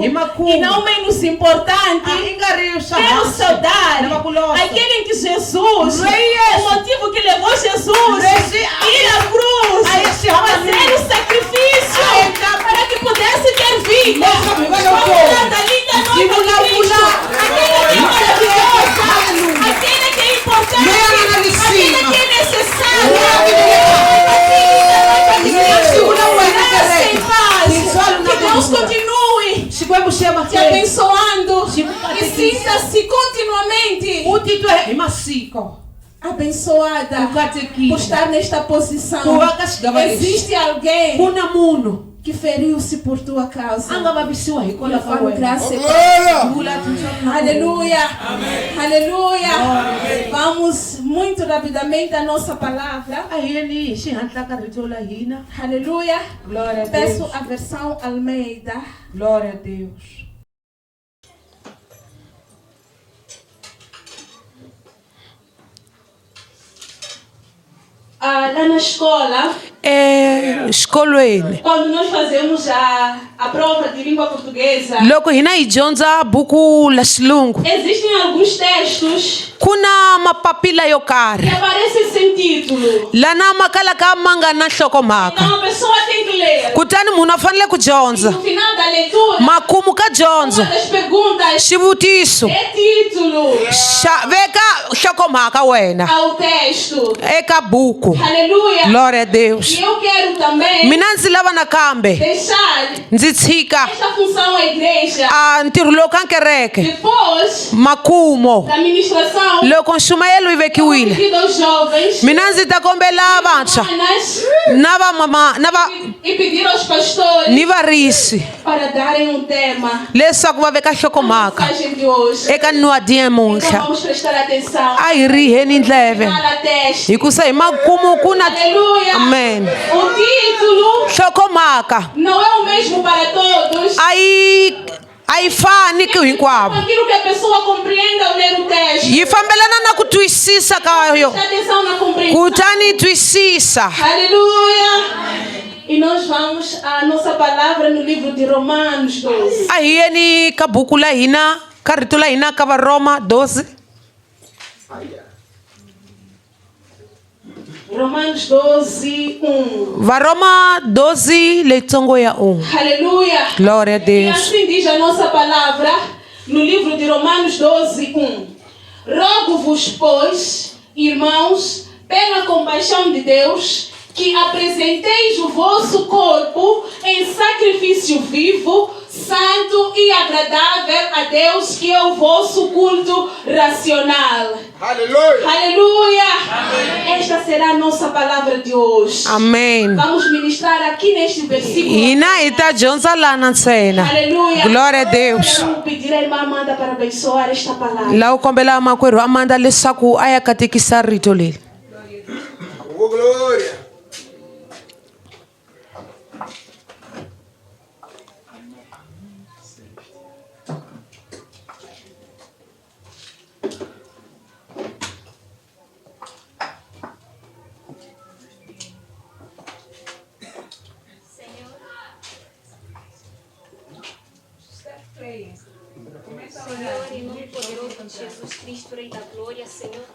e não menos importante, quero saudar aquele que Jesus, o motivo que levou Jesus ir à cruz, fazer o sacrifício para que pudesse ter vida. Aquele que é maravilhoso, aquele que é importante, aquele que é necessário, que Deus continue te abençoando e sinta-se continuamente abençoada por estar nesta posição. Existe alguém que feriu-se por tua causa. Levando graça. Aleluia. Aleluia. Vamos muito rapidamente à nossa palavra. Aleluia. Glória a Peço Deus. a versão Almeida. Glória a Deus. Lá na escola, Xikolweni quando nós fazemos a prova de língua portuguesa, loko hina hi dyondza buku la xilungu existem alguns textos ku na mapapila yo que karhi aparecem sem título. lana ma kalaka ma nga na nhlokomhaka Então a pessoa tem que ler. kutani munhu a fanele ku dyondza No final da leitura, makumu ka dyondzo uma das perguntas xivutiso é título veka nhlokomhaka wena ao texto. eka buku. Aleluia. Glória a Deus. E eu quero também Mina ndzi lava nakambe deixar ndzi tshika esta função à igreja ntirho lowu ka kereke depois makumo da ministração. loko nxumayelo yi vekiwile Pedido aos jovens, mina ndzi ta kombela vantshwa manas, na vamama na va e pedir aos pastores ni varisi para darem um tema leswaku va veka à nhlokomhaka mensagem de hoje. eka nwadyi Então namuntlha vamos prestar atenção. a hi riheni ndleve Fala teste. hikusa hi makumu ku na Aleluia. amen O título nhlokomhaka não é o mesmo para todos. a yi fani ku hinkwavo Aquilo que a pessoa compreende ao ler o texto. yi fambelana na ku twisisa ka yo Presta atenção na compreensão. kutani yi twisisa. Aleluia. E nós vamos à nossa palavra no livro de Romanos 12. a hi yeni ka buku la hina ka rito la hina ka varoma 12 Romanos 12, 1. varoma 12 leyitsongo ya 1. Aleluia. Glória a E Deus. assim diz a nossa palavra no livro de Romanos 12, 1. Rogo-vos, pois, irmãos, pela compaixão de Deus, que apresenteis o vosso corpo em sacrifício vivo, santo e agradável a Deus, que é o vosso culto racional. Aleluia. Aleluia. Esta será a nossa palavra de hoje. Amém. Vamos ministrar aqui neste versículo. Hina hi ta dyondza lana ntsena. Aleluia. Glória a Deus. Quero pedir à irmã Amanda para abençoar esta palavra. La u kombela makwerhu Amanda leswaku a ya katekisa rito leri. Oh, glória. Senhor, em nome poderoso de Jesus Cristo, Rei da Glória, Senhor.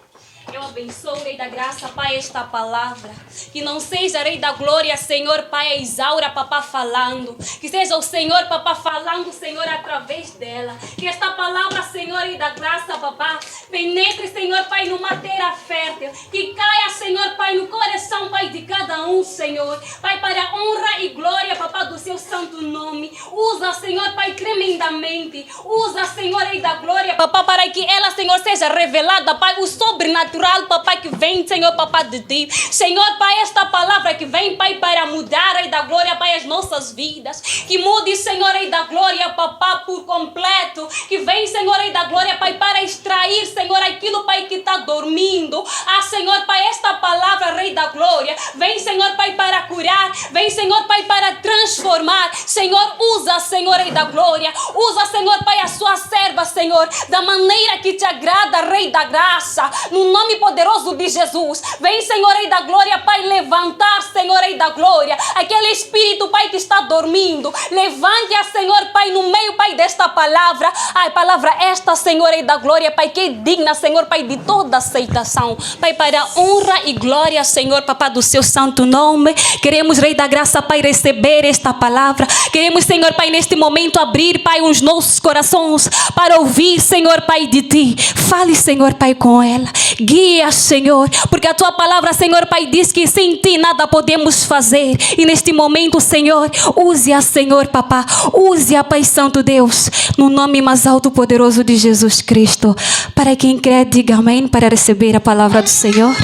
Eu abençoo, Rei da Graça, Pai, esta palavra. Que não seja, Rei da Glória, Senhor, Pai, a Isaura, Papá, falando. Que seja o Senhor, Papá, falando, Senhor, através dela. Que esta palavra, Senhor, Rei da Graça, Papá, penetre, Senhor, Pai, numa terra fértil. Que caia, Senhor, Pai, no coração, Pai, de cada um, Senhor. Pai, para a honra e glória, Papá, do seu santo nome. Usa, Senhor, Pai, tremendamente. Usa, Senhor, Rei da Glória, Papá, para que ela, Senhor, seja revelada, Pai, o sobrenatural, Papai, que vem, Senhor, Papá, de ti. Senhor, Pai, esta palavra que vem, Pai, para mudar, Rei da Glória, Pai, as nossas vidas. Que mude, Senhor, Rei da Glória, Papá, por completo. Que vem, Senhor, Rei da Glória, Pai, para extrair, Senhor, aquilo, Pai, que está dormindo. Ah, Senhor, Pai, esta palavra, Rei da Glória, vem, Senhor, Pai, para curar. Vem, Senhor, Pai, para transformar. Senhor, usa, Senhor, Rei da Glória. Usa, Senhor, Pai, a sua serva, Senhor, da maneira que te agrada, Rei da Graça. No nome nome poderoso de Jesus. Vem, Senhor, Rei da Glória, Pai, levantar, Senhor, Rei da Glória, aquele espírito, Pai, que está dormindo. Levante-a, Senhor, Pai, no meio, Pai, desta palavra. Ai, palavra esta, Senhor, Rei da Glória, Pai, que é digna, Senhor, Pai, de toda aceitação. Pai, para a honra e glória, Senhor, Papá, do seu santo nome. Queremos, Rei da Graça, Pai, receber esta palavra. Queremos, Senhor, Pai, neste momento abrir, Pai, os nossos corações para ouvir, Senhor, Pai, de Ti. Fale, Senhor, Pai, com ela. Guia, Senhor, porque a Tua palavra, Senhor, Pai, diz que sem Ti nada podemos fazer. E neste momento, Senhor, use-a, Senhor, Papá. Use-a, Pai Santo Deus, no nome mais alto e poderoso de Jesus Cristo. Para quem crê, diga amém para receber a palavra do Senhor.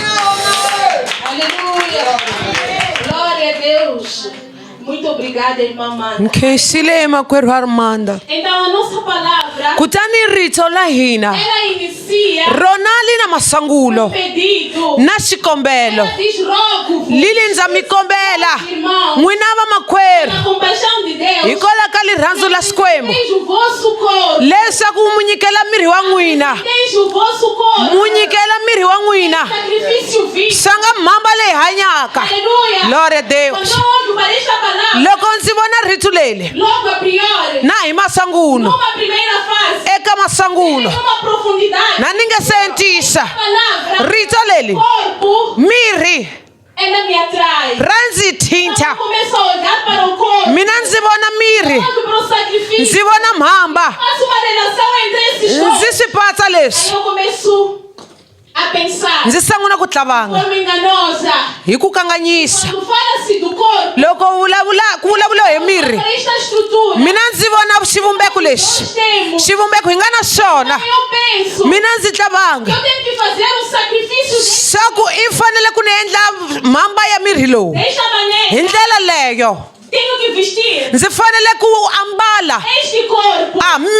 Aleluia. Glória a Deus. Muito obrigada, irmã Amanda. Nkesilema kweru Armanda. Então a nossa palavra, Kutani rito la hina. ela inicia Ronali na masangulo. pedido. Na xikombelo. Ela diz rogo. Lili nza mikombela. Irmão, Mwinava makweru. a compaixão de Deus. Ikola kali ranzo la skwembo. Deixe o vosso corpo. Lesa kumunyikela miri wa nwina. Deixe o vosso corpo. Munyikela miri wa nwina. Sacrifício vivo. Sanga mamba le hanyaka. Aleluia. Glória a Deus. Quando eu olho para esta palavra, Loko ndzi vona rito leli. logo a priori, Na hi masanguno. numa primeira fase, Eka masanguno. numa profundidade, Na ningesentisa. a palavra Rito leli. corpo, Miri. ela me atrai. Ranzi thinta. Eu começo a olhar para o corpo, Mina ndzi vona miri. olho para o sacrifício, Ndzi vona mhamba. faço uma relação entre esses dois. Ndzi swi patsa Aí leswi. eu começo a pensar, Ndzi sanguna ku tlhavanga. forma enganosa, Hi ku kanganyisa. quando fala-se do corpo, Loko ku vulavula hi miri. para esta estrutura, Mina ndzi vona xivumbeko lexi. nós temos. Xivumbeko hi nga na xona. Eu penso, Mina ndzi tlhavanga. eu tenho que fazer um sacrifício Swa ku i fanele ku ni endla mhamba ya miri lowu. desta maneira. Hi ndlela leyo. Tenho que vestir Ndzi fanele ku ambala este corpo.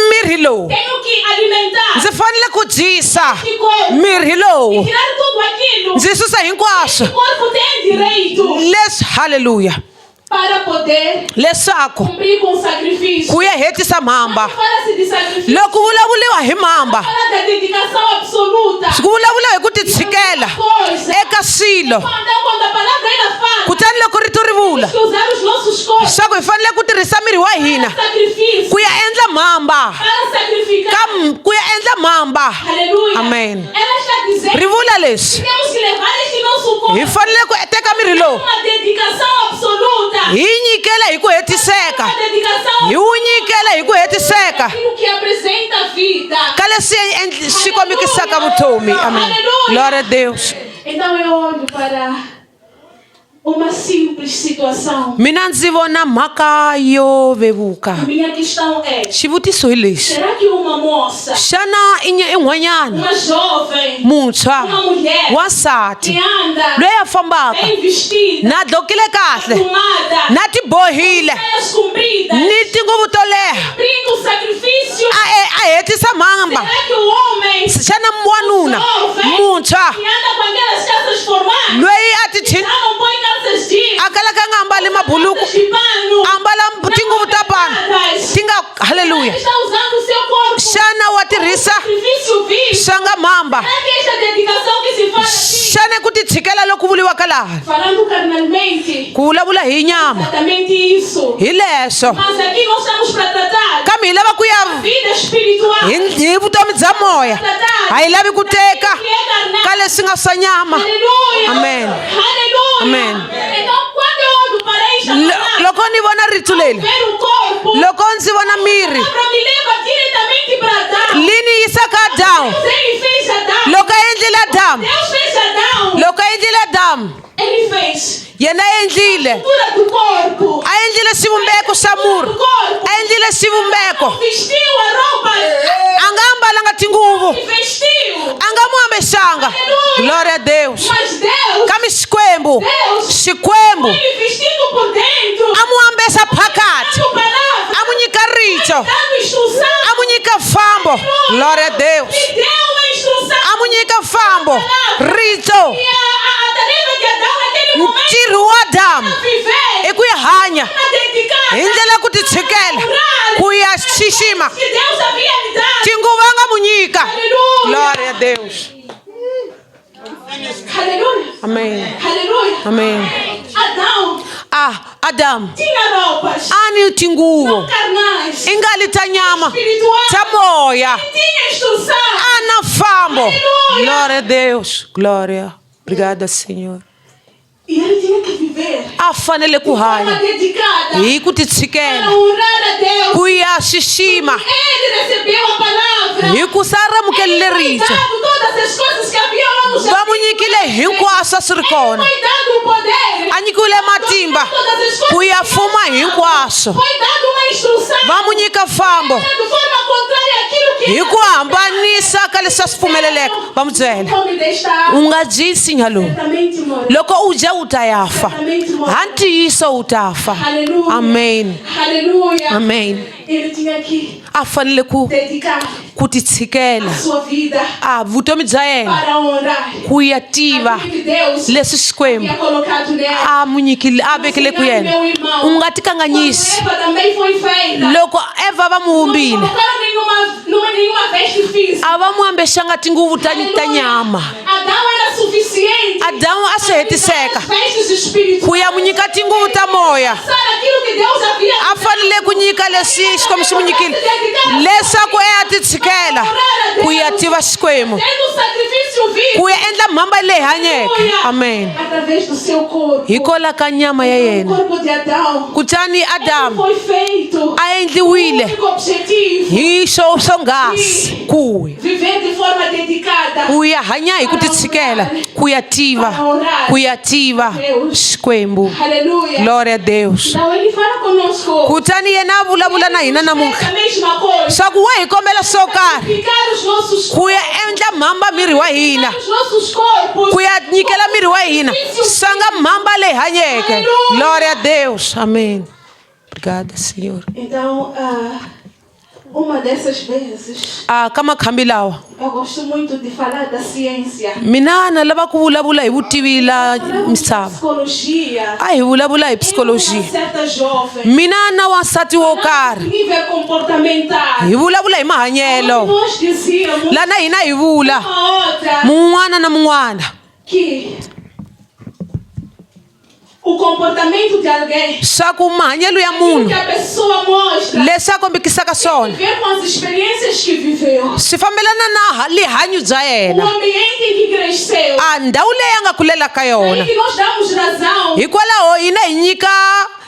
miri lowu. Tenho que alimentar Ndzi fanele ku dyisa este corpo. miri E lowu. tirar tudo aquilo. Ndzi susa hinkwaswo O corpo tem direito leswi haleluya para poder leswaku cumprir com o sacrifício. ku ya hetisa mhamba. Fala-se de sacrifício. Loko vulavuliwa hi mhamba, Fala da dedicação absoluta. ku vulavula hi ku titshikela Coisa. eka swilo. Quando a palavra ela fala, Kutani loko rito ri vula que usar os nossos corpos swa ku hi fanele ku tirhisa miri wa hina para sacrifício. ku ya endla mhamba Para sacrificar. ku ya endla mhamba. Aleluia. Amen. Ela está dizendo Ri vula leswi temos que levar este nosso corpo hi fanele ku teka miri lowu uma dedicação absoluta. hi nyikela hi ku hetiseka, Uma dedicação hi wu nyikela hi ku hetiseka aquilo que apresenta a vida. ka leswi swi komekisaka vutomi. Amen. Glória a Deus. Então eu olho para uma simples situação. Mina ndzi vona mhaka yo vevuka. Minha questão é: Xivutiso hi lexi. será que uma moça, Xana i n'wanyana uma jovem, muntshwa uma mulher que wansati anda loyi a fambaka bem vestida, na dlokile kahle arrumada, na tibohile saias compridas, ni tinguvu to leha cumprindo o sacrifício? a hetisa mhamba? Será que o homem Xana wanuna muntshwa que anda com aquelas calças formais, loyi a ti já não põe calças jeans, a kalaka a nga ambali mabuluku calças de pano, ambala tinguvu ta pano ti nga haleluya. está usando o seu corpo, Xana wa tirhisa sacrifício vivo? swa nga mhamba? Será que esta dedicação que se fala assim, Xana ku titshikela loku vuliwaka laha falando carnalmente, ku vulavula hi nyama exatamente isso. hi leswo, Mas aqui nós estamos para tratar kambe hi lava ku ya vida espiritual. hi vutomi bya moya, a hi lavi ku teka ka leswi nga swa nyama. Aleluia. Amen. Aleluia. Amen. Então, quando eu olho para esta palavra, Loko ni vona rito leli, ver o corpo, loko ndzi vona miri para me leva diretamente para Adão. lini yisaka Adamu. Deus, ele fez Adão. Loko a endlile Adamu, Deus fez Adão. loko a endlile Adamu, Ele fez yena a endlile a cultura do corpo. a endlile xivumbeko xa Do murhi, corpo. a endlile xivumbeko, Vestiu a roupa. a nga ambalanga tinguvu, E vestiu. a nga mu ambexanga. Glória a Deus. Mas Deus, Kambe xikwembu, xikwembu ele vestido por dentro. a mu ambexa phakati, A palavra. a mu nyika rito, Dando instrução. a mu nyika fambo. Glória a Deus. Me deu uma instrução. A mu nyika fambo, rito, E a tarefa de Adão naquele momento ntirho wa Adamu viver. i ku ya hanya Para dedicar. hi ndlela ku titshikela, ku ya xixima Que Deus havia me dado. tinguvu a nga mu nyika. Aleluia. Glória a Deus. Aleluia. Amém. Aleluia. Amém. Adão Adam tinha roupas ani tinguo não carnais, ingali ta nyama espiritual. ta moya Tinha instrução. ana fambo. Aleluia. Glória a Deus. Glória. Obrigada, Senhor. E ele tinha que viver A fanele de forma kuhanya dedicada hi ku para titshikela honrar a Deus. ku ya xixima Ele recebeu a palavra. hi ku saramukele Foi richa dado todas as coisas que havia lá no va jardim. mu nyikile hinkwaswo a swi ri kona Foi dado o poder. a nyikiwile matimba ku ya fuma hinkwaswo Foi dada uma instrução. va mu nyika fambo De forma contrária àquilo que hi ku hambanisa ka leswi a swi pfumeleleka va mu byela come desta u nga dyi nsinya lowu certamente morre. loko u dya u ta yafa ha ntiyiso u ta fa. Aleluia. Amen. Aleluia. Amen. Ele tinha que A fanele ku dedicar titshikela a sua vida a vutomi bya yena para honrar ku ya tiva aquilo que Deus leswi Xikwembu havia colocado nela. a mu nyikile a vekele ku yena. U nga ti kanganyisi. Quando Eva também foi feita, Loko Eva va mu não vumbile colocaram nenhuma veste física. a va mu ambexanga tinguvu ta nyama. Adão era suficiente. Adamu a swi hetiseka As vestes espirituais. ku ya mu nyika tinguvu ta moya. Sabe aquilo que Deus havia A fanele ku nyika leswi Xikwembu xi mu nyikile leswaku a titshikela ku ya tiva Xikwembu tendo um sacrifício vivo. ku ya endla mhamba leyi hanyeke. Amen. Através do seu corpo. Hikola ka nyama ya O yena corpo de Adão kutani Adamu foi feito. a endliwile O único objetivo. hi swonghasi ku Viver de forma dedicada. ya hanya hi ku titshikela ku ya tiva Xikwembu. Aleluia. Glória a Deus. Então ele fala conosco. Kutani yena a vulavula na hina namuntlha A mesma coisa. swa ku wa hi kombela swo karhi Ficar os nossos ku ya endla mhamba miri wa hina os nossos corpos. ku ya nyikela miri wa hina sanga mhamba leyi hanyeke. Glória a Deus. Amém. Obrigada, Senhor. Então, uma dessas vezes, Ka makhambi lawa eu gosto muito de falar da ciência. mina na lava ku vulavula hi vutivi la misava. Psicologia. A hi vulavula hi Uma psicology. certa jovem. Mina na wansati wo karhi Nível comportamental. hi vulavula hi mahanyelo Nós dizíamos lana hina hi vula uma outra mun'wana na mun'wana que o comportamento de alguém swa ku mahanyelo ya que munhu a pessoa mostra leswi a kombekisaka swona ver com as experiências que viveu, swi fambelana na lihanyo bya o yena ambiente em que cresceu. a ndhawu leyi a nga kulela ka Aí yona. que nós damos razão Hikwalaho hina hi nyika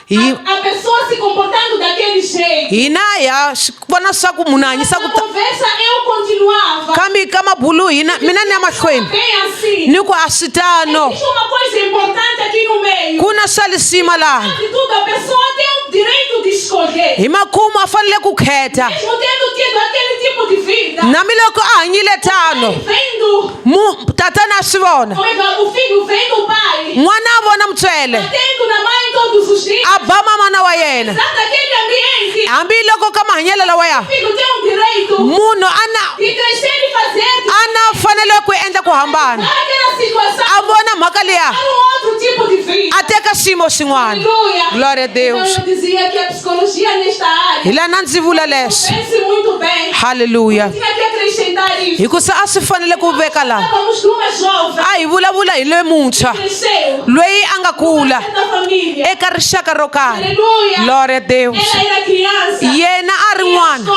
a pessoa se comportando daquele jeito. hina ya vona swa ku munhu a hanyisa Na ku conversa eu continuava kambe ka mabulu hina mina ni ya mahlweni bem assim. ni ku a swi tano Existe uma coisa importante aqui no meio. ku na swa lisima laha De tudo, a pessoa tem o direito de escolher. hi makumu a fanele ku kheta Mesmo tendo tido aquele tipo de vida. namiloko a hanyile tano Vendo tatana a swi vona o filho vem do pai. n'wana a vona mutswele Batendo na mãe todos os dias. a ba mamana wa yena Sabe daquele ambiente. hambiloko ka mahanyelo lawaya O filho tem um direito munhu a de crescer e fazer. na fanele ku endla ku hambana Naquela situação. a vona mhaka liya Para um outro tipo de vida. a teka xiyimo xin'wana. Aleluia. Glória a Deus. Então eu dizia que a psicologia nesta área hi lana ndzi vula leswi pense muito bem. halleluya Tinha que acrescentar isso. hikusa a swi fanele ku veka laha Estávamos numa jovem a hi vulavula hi loyi muntshwa cresceu. loyi a nga kula Da família. eka rixaka ro karhi. Aleluia. Glória a Deus. Ela era criança. Yena a ri n'wana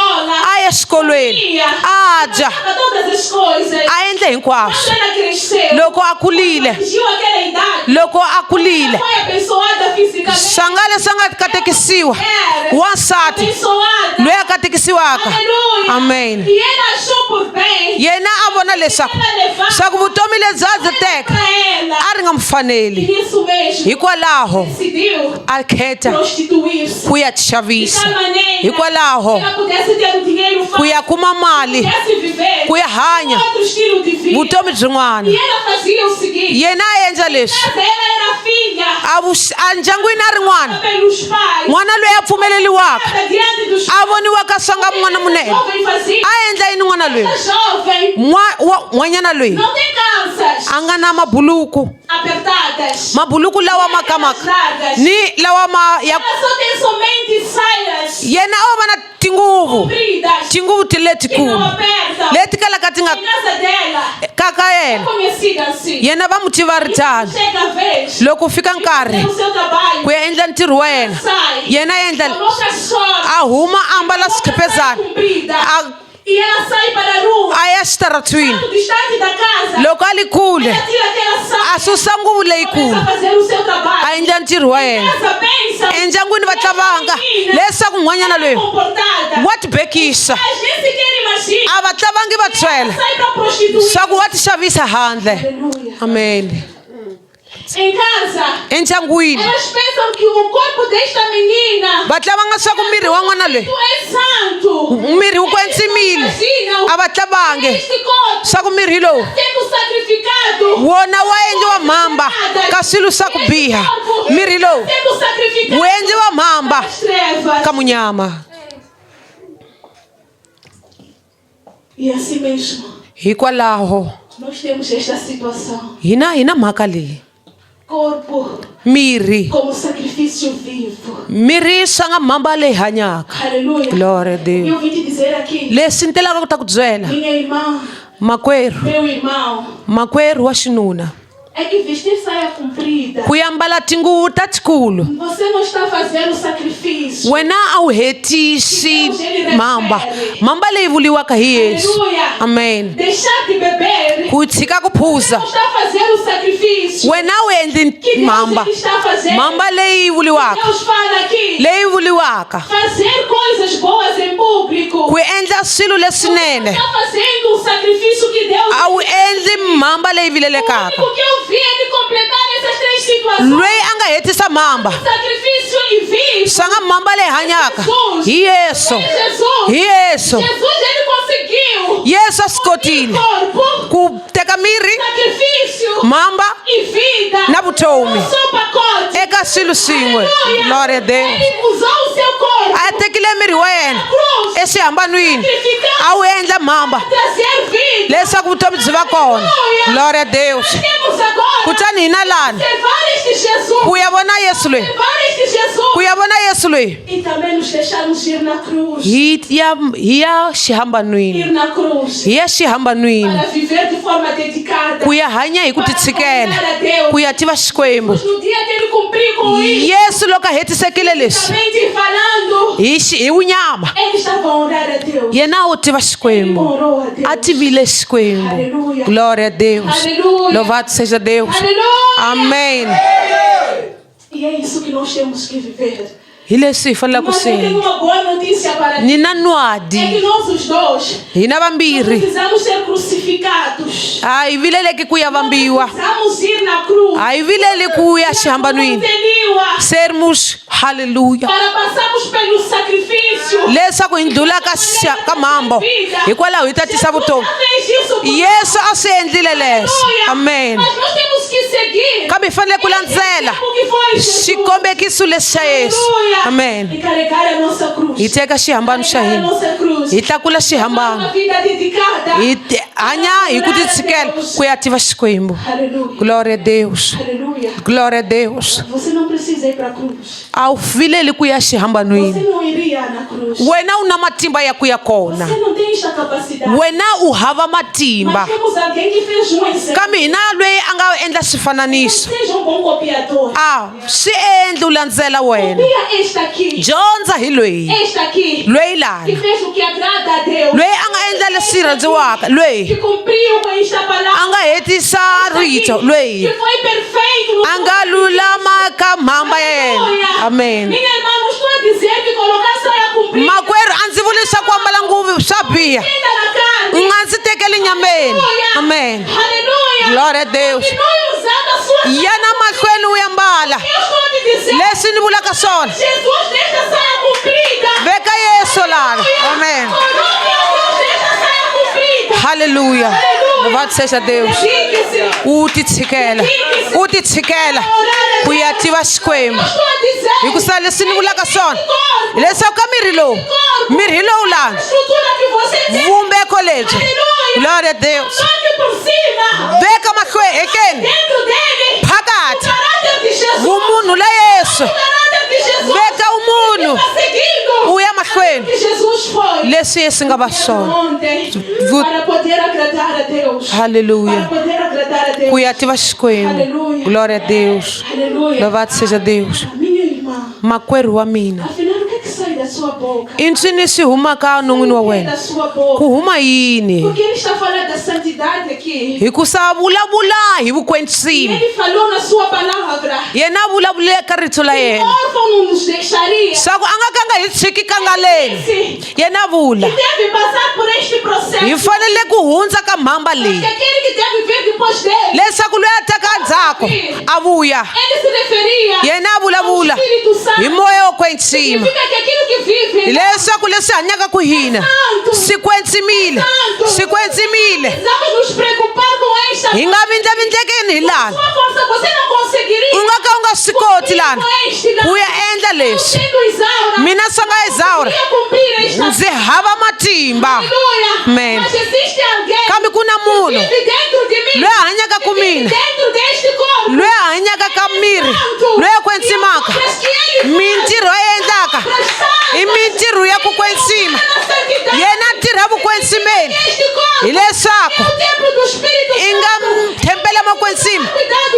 a ya xikolweni a dya Para todas as coisas. a endla hinkwaswo. Quando ela cresceu. Loko a kulile Atingiu aquela idade. loko a kulile Foi abençoada fisicamente. swa nga leswi a nga katekisiwa Era wansati abençoada. loyi a katekisiwaka. Aleluia. Amen. E ela achou por bem. Yena a vona leswaku Ela levar swa ku vutomi lebyi a byi teka para ela. a ri nga mu faneli Isso mesmo. hikwalaho Decidiu a kheta prostituir-se. ku ya De tixavisa tal maneira hikwalaho que ela pudesse ter o dinheiro ku ya kuma mali pudesse viver ku ya hanya outro estilo de vida. vutomi byin'wana. E ela fazia o seguinte. Yena a endla leswi Ela era filha a ndyangwini a ri n'wana pelos pais. n'wana loyi a pfumeleliwaka Diante dos a voniwaka swa nga n'wana munene jovem fazia. a endla yini n'wana loyi Essa jovem n'wanyana loyi não tem calças a nga na mabuluku apertadas. mabuluku lawa makamaka Largas. ni lawa ma ya Ela só tem somente saias. yena o va na tinguvu compridas ti e letikulu não apertam. leti kalaka ti nga Em casa dela kaka é yena conhecida assim. yena va mu tiva ri tano Chega a vez loko fika nkarhi no seu trabalho, ku ya endla ntirho wa yena sai, yena a endla coloca short, a huma a ambala saia swikepezana comprida a e ela sai para a rua, a ya xitaratwini no distante da casa. loko a li kule Ela tira aquela saia, a susa nguvu começa leyikulu a fazer o seu trabalho. a endla ntirho wa yena Essa bênção endyangwini va tlavanga leswaku n'wanyana loyi comportada. wa tibekisa Mas nem sequer imagina. a va tlavangi va byela Sai para prostituir. swa ku wa ti xavisa handle Aleluia. amen Em casa, endyangwini elas pensam que o corpo desta menina va tlavanga swa ku miri wa n'wana loyi tu é santo. miri wu kwentsimile Imagina a va tlavange este corpo swa ku miri lowu sendo sacrificado. wona wa endliwa mhamba ka swilo swa ku biha miri lowu Sendo sacrificado wu endliwa mhamba às trevas. ka munyama E assim mesmo, hikwalaho nós temos esta situação. hina mhaka leyi Corpo miri como sacrifício vivo. miri swa nga mhamba leyi hanyaka Aleluia. glória a E deus eu vim te dizer aqui, leswi ni telaka ku ta ku byela minha irmã, makwerhu meu irmão, makwerhu wa xinuna é que vestir saia comprida, ku ambala tinguvu ta tikulu você não está fazendo sacrifício. wena a wu hetisi mhamba leyi vuliwaka hi yesu Aleluia. amen Deixar de beber ku tshika ku phuza não está fazendo sacrifício. wena a wu endli Que Deus mhamba é que está fazendo. mhamba leyi vuliwaka Deus fala aqui, leyi vuliwaka fazer coisas boas em público. ku endla swilo leswinene Está fazendo um sacrifício que Deus a wu endli mhamba leyi vilelekaka O que eu vi é de completar essas três situações. loyi a nga hetisa mhamba Sacrifício e vivo. swa nga mhamba leyi hanyaka hi yesu Jesus. hi yesu Jesus, ele conseguiu. yesu a swi kotile Corpo, ku teka miri sacrifício mhamba e vida. na vutomi Só pacote. eka swilo swin'we Aleluia. glória a deus Ele usou o seu corpo. a tekile miri wa yena Cruz. exihambanweni Sacrificar. a wu endla mhamba Trazer vida. leswaku vutomi byi va kona glória a deus Temos agora. kutani hina lani Levar este Jesus. ku ya vona yesu loyi Levar este Jesus. ku ya vona yesu loyi E também nos deixarmos ir na cruz. hi ya Ir xihambanweni na cruz. hi ya xihambanweni Para viver de forma dedicada. ku ya hanya hi ku titshikela ku ya tiva xikwembu No dia que ele cumpriu com isso, yesu loko a hetisekile leswi somente falando, hi vunyama ele estava a orar a Deus. yena a wu tiva xikwembu Orou a Deus. a tivile xikwembu Aleluia. glória a deus Aleluia. louvado seja deus Aleluia. amém E é isso que nós temos que viver. hi leswi hi fanelaka ku Mas eu swi tenho uma boa notícia para ti. ni na É que nwadi nós os dois hina vambirhi precisamos ser crucificados. a hi vileleki ku ya vambiwa Precisamos ir na cruz. a hi vileli ku ya xihambanweni Entendeu? sermus halleluja Para passarmos pelo sacrifício. leswaku hi ndlula ka mambo hikwalaho hi ta tisa vutomi Já fez isso por yesu a swi endlile leswo Aleluia. amen Mas nós temos que seguir. kambe hi fanele ku landzela O que foi Jesus? xikombekiso lexi xa yesu Aleluia. amen E carregar a nossa cruz. hi teka xihambano xa Carregar a hina nossa cruz. hi tlakula xihambano Uma vida dedicada. hanya hi ku titshikela ku ya tiva xikwembu Aleluia. glória a deus Aleluia. glória a deus Você não precisa ir para a cruz. a wu vileli ku ya Você xihambanweni não iria na cruz. wena u na matimba ya ku ya kona Você não tem esta capacidade. wena u hava matimba Mas temos alguém que fez um exemplo. kambe hina loyi a nga endla swifananiso Seja um bom copiador. a swi endli u landzela wena Copia esta aqui. dyondza hi loyi Esta aqui. loyi Que lana fez o que agrada a Deus. loyi a nga endla leswi rhandziwaka Que loyi cumpriu com esta palavra. a nga hetisa rito Que loyi foi perfeito. no a nga lulama ka mhamba ya yena Aleluia. amen Minha irmã, não estou a dizer que colocar saia comprida makwerhu a ndzi vuli swa ku ambala nguvu swa biha ainda na carne. u nga ndzi tekeli nyameni Aleluia. amen Aleluia. glória a deus Continue usando a sua yana mahlweni u ya mbala Eu estou a te dizer. leswi ni vulaka swona Jesus deixa a saia comprida. veka yesu lana amen Coloque a Deus deixa a saia comprida. halleluja louvado seja deus Dedique-se. u titshikela ku ya tiva xikwembu Estou a dizer. hikusa leswi ni vulaka swona Corpo. leswaku ka miri lowu miri lowu lana Estrutura que você tem. vumbeko lebyi Aleluia. glória a deus Toque por cima. veka ekeni Dentro dele. phakathi Caráter de Jesus. vumunhu la yesu Caráter de Jesus. veka umunhu Está seguindo. u ya emahlweni leswi hi nga va swona. Para poder agradar a Deus. Hallelujah. Para poder agradar a Deus. Ku ya tiva Xikwembu. Glória a Deus. Louvado seja Deus. Minha irmã, Makwerhu wa mina, afinal o que sai da sua boca? i ncini swi humaka non'wini wa Da wena? sua boca. Ku huma yini? Porque ele está falando da santidade aqui. Hikusa vulavula hi vukwetsimi. Ele falou na sua palavra. Yena vulavule eka rito la O yena órfão não nos deixaria. swa ku a nga kanga hi tshiki kangaleni. Sim. Yena vula Deve passar por este processo. hi fanele ku hundza ka mhamba Porque leyi aquele que deve vir depois dele. leswaku loyi a taka ndzhaku a vuya. Ele se referia Yena ao vulavula Espírito Santo. hi moya wo kwetsima, Significa que aquilo que vive leswaku leswi hanyaka ku hina swi kwetsimile, swi kwetsimile. precisamos nos preocupar com esta Hi nga vindlavindlekeni hi lana. sua força. Você não conseguiria U nga ka u nga swi koti lana com este ku ya endla leswi. sendo Isaura. Mina swi nga Ezaura Ia cumprir esta ndzi hava matimba, Aleluia. Amen. Mas existe alguém kambe ku na que munhu vive dentro de mim. loyi a hanyaka ku Que vive mina, dentro deste corpo. loyi a hanyaka ka miri, loyi a kwetsimaka. Mintirho a endlaka i mintirho ya ku kwetsima. Yena a tirha vukwetsimeni hi leswaku i nga thempela makwetsima.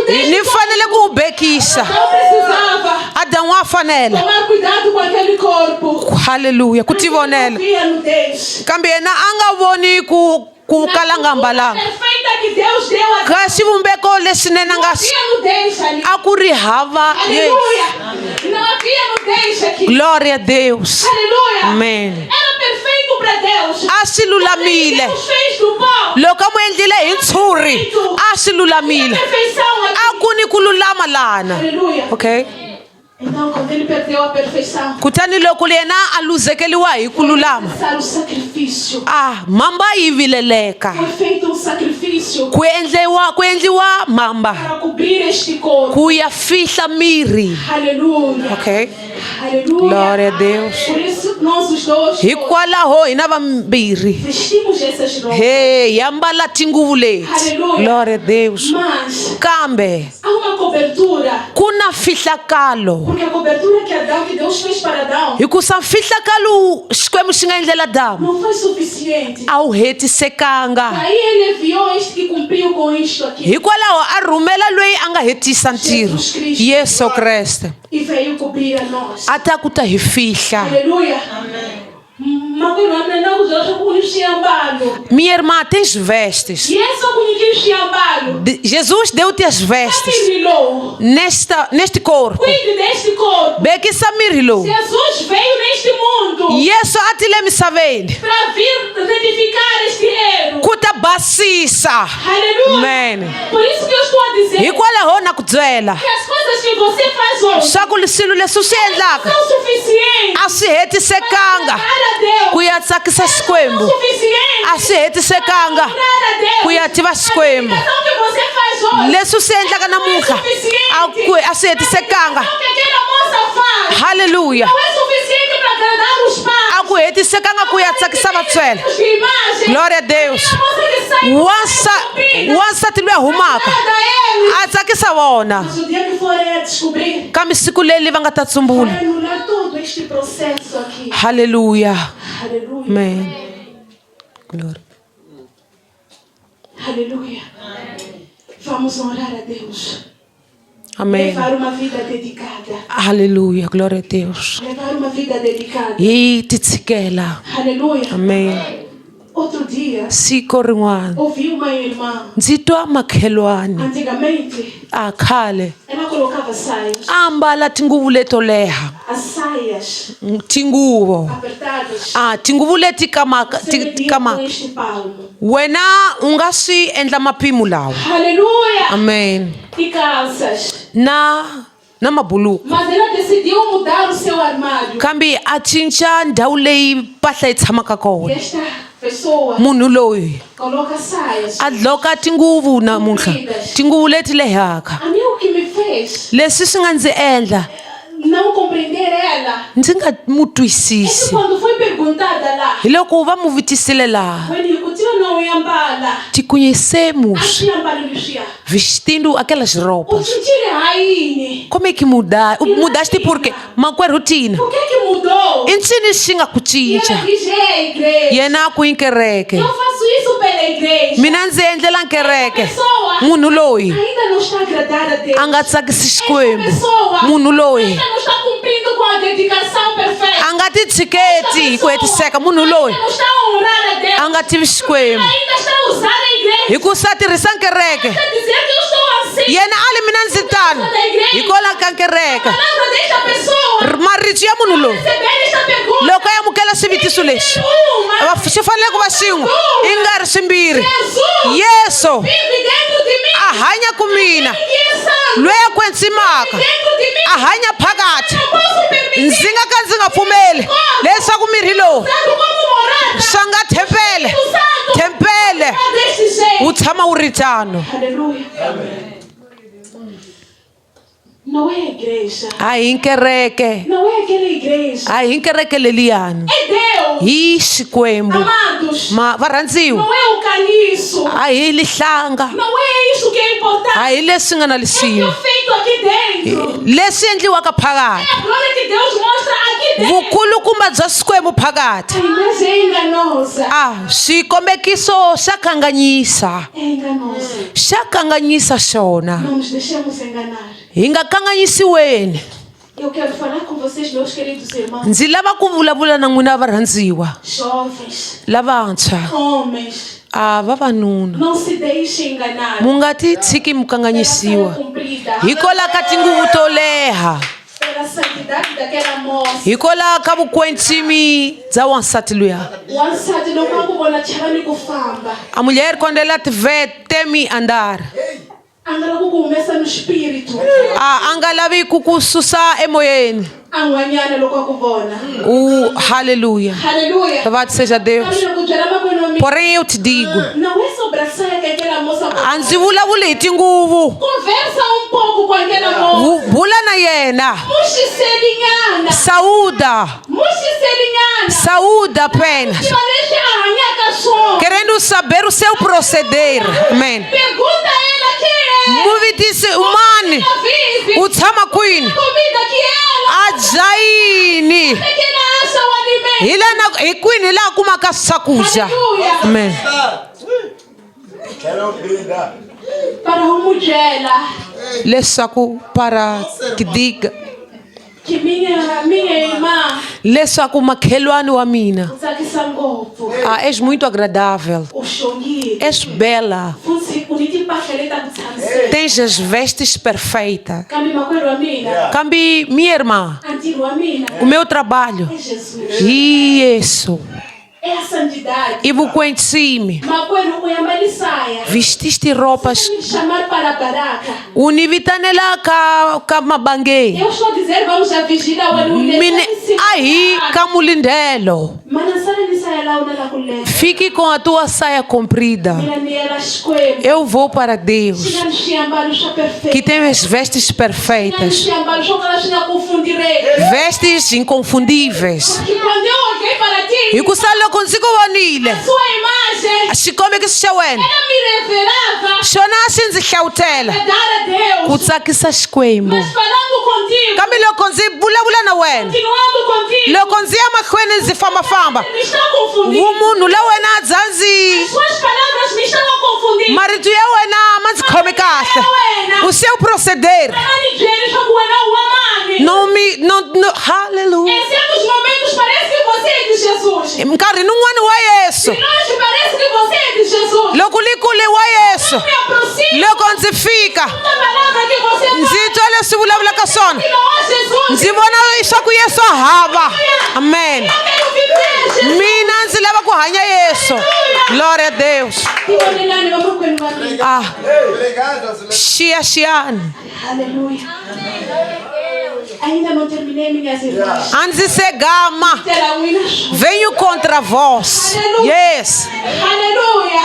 Ni fanele ku wu bekisa. Não precisava Adamu a fanela, tomar cuidado com aquele corpo. haleluya, ku tivonela. Via nudez. Kambe yena a nga voni ku kala nga mbalanga Perfeita que Deus deu a ka xivumbeko leswinene a nga havia nudez ali. a ku ri hava. Yes. Aleluia. Não havia nudez aqui. Glória a Deus. Aleluia. Amen. Era perfeito para Deus. A swi lulamile. Deus fez do pó. Loko a mu endlile hi ntshuri a swi lulamile. Perfeição aqui. A ku ni ku lulama lana. Aleluia. Okay. Então, quando ele perdeu a perfeição, Kutani loko yena a luzekeliwa hi ku lulama, começar o sacrifício. mamba yi vileleka. Foi feito um sacrifício Ku endliwa mamba para cobrir este corpo. ku ya fihla miri. Aleluia. Okay. Aleluia. Glória a Deus. Por isso, nós os dois Hikwalaho hina vambirhi vestimos essas roupas. he hi ambala tinguvu leti. Aleluia. Glória a Deus. Mas Kambe há uma cobertura. ku na fihlakalo, Porque a cobertura que Deus fez para Adão hikusa mfihlakalo Xikwembu xi nga endlela Adamu não foi suficiente. a wu hetisekanga. Aí ele enviou este que cumpriu com isto aqui. Hikwalaho a rhumela loyi a nga hetisa ntirho, Yesu Kreste, E veio cobrir a nós. a ta ku ta hi fihla. Aleluia. Makwenu amnena kuzosha kunishiyambalo. Minha irmã, tens vestes. Yesu kunishiyambalo. Jesus deu-te as vestes Mirilo. neste corpo. Cuide deste corpo. Bekisa mirilo. Jesus veio neste mundo Yesu a ti le misaveni para vir retificar este erro. ku ta basisa. Aleluia. Amen. Por isso que eu estou a dizer Hikwalaho na ku byela que as coisas que você faz hoje swa ku swilo leswi swi endlaka são suficientes a swi hetisekanga para Deus. ku ya tsakisa São Xikwembu, suficientes a swi hetisekanga para Deus. ku ya tiva Xikwembu. A ação que você faz hoje Leswi swi endlaka namuntlha a swi hetisekanga. o que aquela moça faz Haleluya. não é suficiente para agradar os pais. A ku hetisekanga ku ya tsakisa vatswela. De imagem. Glória a Deus. A moça que sai Wansati loyi a humaka nada a ele. a tsakisa vona, Mas o dia que forem a descobrir, kambe siku leri va nga ta tsumbula. vai anular todo este processo aqui. Haleluya. Aleluia. Amen. Glória. Aleluia. Vamos orar a Deus. Amém. Levar uma vida dedicada. Aleluya. Glória a Deus. Levar uma vida dedicada. Hi titshikela. Aleluia. Amen. Outro dia, Siku rin'wana ouvi uma irmã. ndzi twa makhelwani Antigamente, a khale ela colocava saias. a ambala tinguvu leto leha, As saias tinguvo apertadas. tinguvu leti Você media com kamaka. este palmo. Wena u nga swi endla maphimo lawa. Aleluia. Amen. E calças. na mabuluku, Mas ela decidiu mudar o seu armário. kambe a cinca ndhawu leyi mpahla yi tshamaka E kona. esta pessoa Munhu loyi coloca saias. a dloka tinguvu namuntlha, tinguvu leti lehaka. A mim o que me fez Leswi swi nga ndzi endla não compreender ela ndzi nga mu é que twisisi quando foi perguntada lá, hi loko va mu vutisile laha quando eu não ia embala, ti kunyisemuxi assim embala Lucia. vestindo aquelas roupas. Utshitshile hayini. Como é que mudaste por quê? Mas qual é a rotina? Por que mudou? Ensine xinga ku cinca. Yena diz a igreja. Yena ku inkereke. Eu faço isso pela igreja. Mina ndzi endlela nkereke. Pessoa Munhu loyi ainda não está a agradar a Deus. a nga tsakisi Essa Xikwembu. pessoa Munhu loyi ainda não está cumprindo com a dedicação perfeita. a nga ti tshiketi ku hetiseka. Munhu loyi Ainda não está a honrar a Deus. a nga tivi Xikwembu. Ainda está a usar a igreja. Hikusa tirhisa nkereke. Está a dizer que eu estou assim. Yena ali mina ndzi tano. Hikola ka nkereke. A palavra desta pessoa. Marito ya munhu loyi Receber esta pergunta. loko a amukela swivutiso leswi swi fanele ku va swin'we i nga ri swimbirhi. Yesu Vive dentro de mim. a hanya ku mina, Que é santo. loyi a kwentsimaka Dentro de mim. a hanya phakathi. Não posso permitir. Ndzi nga ka ndzi nga pfumeli leswaku mirhi lowu Santo como morada. swa nga thempele Deste jeito. wu tshama wu ri tano. Aleluia. Não é igreja. A hi kereke, Não é aquela igreja. a hi kereke leliyani, É Deus. hi Xikwembu. Amados. Varhandziwa, Não é o caniço. a hi lihlanga, Não é isso que é importante. a hi leswi nga na É o que lisiyo, é feito aqui dentro. leswi endliwaka phakathi. É a glória que Deus mostra aqui dentro. Vukulukumba bya Xikwembu phakathi. A imagem é enganosa. Xikombekiso xa kanganyisa, É enganosa. xa kanganyisa xona. Não nos deixemos enganar. Hi nga kanganyisiweni. Eu quero falar com vocês, meus queridos irmãos. Ndzi lava ku vulavula na n'wina varhandziwa Jovens, lavantshwa, homens, vavanuna. não se deixem enganar. Mu nga ti tshiki mi Pela kanganyisiwa cumprida. hikola ka tinguvu to leha, Pela santidade daquela moça. hikola ka vukwetsimi bya wansati luya. Wansati loko a ku vona chavani ku famba. A mulher quando ela tiver teme andar, A nga lavi ku humesa no espírito. a nga lavi ku susa emoyeni. An'wanyana loko a ku vona. Haleluya. Aleluia. Louvado seja Deus. Kamina ku byela makwenu Porém eu te digo, não é sobre a saia que aquela moça a ndzi vulavuli hi tinguvu, conversa pouco com aquela moça. vula na yena, Muxiselinhana. saúda, Muxiselinhana. saúda apenas, Que parece arranhar cachorro. querendo saber o seu proceder. Amém. Pergunta a ela quem é. Muvi disse, mani, Ela vive. o tshama kwini? Comida que ela. A dlayini. É que ela acha o alimento. Hi kwini laha kumaka swakudya. Aleluia. Amen. Para uma mulher Leswaku para que diga, que minha irmã leswaku makhelwani wa mina, tsakisa ngopfu. és muito agradável, O xongi. és bela, Futhi uniti mpahla leta ku tshamiseka. tens as vestes perfeitas. Kambe makwerhu wa mina. Kambe minha irmã, Antigo wa mina. o meu trabalho, É Jesus. isso, É a santidade. e vukwetsimi, Makwerhu uyamalisaia. vestiste roupas, Me chamar para a barraca. univitanela ka mabanguei, Eu estou a dizer, vamos à vigília. aí ka mulindelo, Manasara ni saia lá onde ela colhe. fique com a tua saia comprida. Mira ni ela escolhe. Eu vou para Deus, Chega no chiambalo, está perfeito. que tem as vestes Chega no perfeitas, chiambalo, joga ela chega a confundir ele. vestes inconfundíveis. Que quando eu olhei para ti, E kusalo consigo vonile, sua imagem, xikombekiso xa wena ela me revelava xona a xi ndzi hlawutela a dar a Deus. ku tsakisa Xikwembu. Mas falando contigo, Kambe loko ndzi vulavula na wena, continuando contigo, loko ndzi ya mahlweni ndzi fambafamba, me está confundindo. vumunhu la wena a bya ndzi, Suas palavras me estavam confundindo. marito ya wena ma ndzi khomi kahle, o seu proceder hallelujah, Em certos momentos parece que você é de Jesus. nkarhi nun'wani wa Yesu, Longe parece que você é de Jesus. loko likule wa Yesu, Me aproxima loko ndzi fika da palavra que você ndzi fala. twa leswi vulavulaka swona, Que não há Jesus. ndzi vona leswaku Yesu a hava. Amen. Eu quero viver Jesus. Mina ndzi lava ku hanya Yesu. Glória a Deus. Xiaxiani. Aleluia. Ainda não terminei, minhas irmãs. Anzi se gama. Venho contra vós. Yes. Aleluia.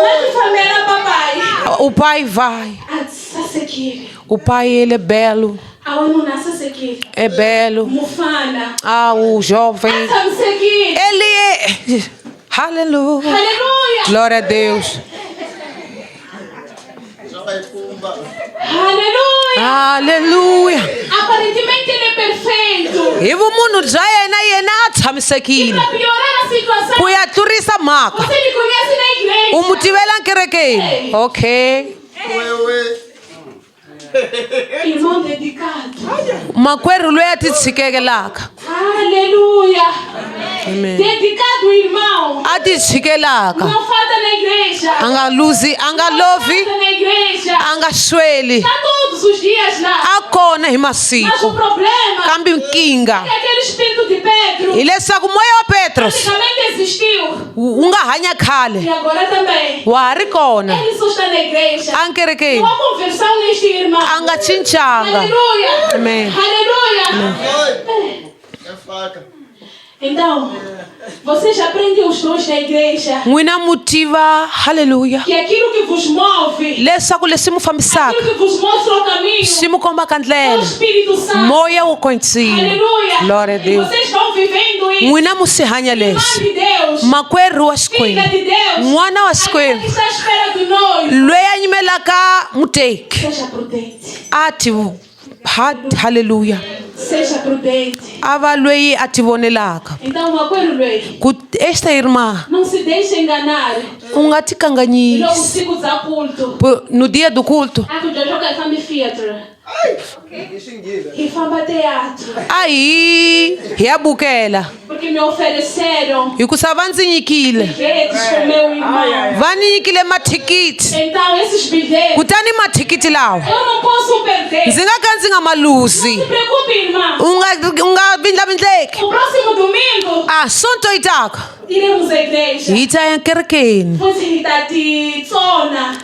Quando família papai. O pai vai. O pai, ele é belo. É belo. Mufana. O jovem. Ele é. Aleluia. Aleluia. Glória a Deus. Aleluia. Aleluia. Aparentemente ele é perfeito. Hi vumunhu bya yena a tshamisekile Para piorar a situação, ku ya tlurisa mhaka você me conhece na igreja. u mu tivela nkerekeni. Okay. Irmão dedicado. Makwerhu loyi a ti tshikelelaka. Aleluia. Amen. Dedicado, irmão. A ti tshikelelaka. Não falta na igreja. A nga luzi, a nga lovi, Falta na igreja. a nga sweli. Está todos os dias lá. A kona hi Mas o masiku. problema Kambe nkinga é aquele espírito de Pedro hileswaku moya wa Petros praticamente existiu. wu nga hanya khale E agora também. wa ha ri kona Ele só está na igreja. a nkerekeni, Não há conversão neste irmão. a nga cincanga. Aleluia. Amen. Aleluia. É faca. Então, você já aprendeu os dons na igreja. N'wina mu tiva, haleluya, Que aquilo que vos move, leswaku leswi mu fambisaka aquilo que vos mostra o caminho, swi mu kombaka é o ndlela Espírito Santo. moya wo kwetsima. Aleluia. Glória a E Deus. vocês estão vivendo isso. N'wina mu swi hanya Irmã leswi. de Deus. Makwerhu wa Filha xikwembu, de Deus. n'wana wa Aquela que xikwembu está à espera do noivo. loyi a yimelaka muteki Seja prudente. a ti haleluya, Seja prudente. a va loyi a ti vonelaka Então, uma coisa, Luiz. ku esta irmã Não se deixe enganar. u nga ti Logo kanganyisi sigo za culto. no dia do culto. Aqui já joga família theater. E fama teatro. Aí ya bukela Porque me ofereceram hikusa va ndzi nyikile, bilhetes com meu irmão. va ni nyikile mathikiti, Então, esses bilhetes, kutani mathikiti lawa eu não posso perder. ndzi nga ka ndzi nga maluzi. Não se preocupe, irmão. U nga vindlavindleki. O próximo domingo, Sonto yi taka iremos à igreja. hi ta ya kerekeni, Você está de zona.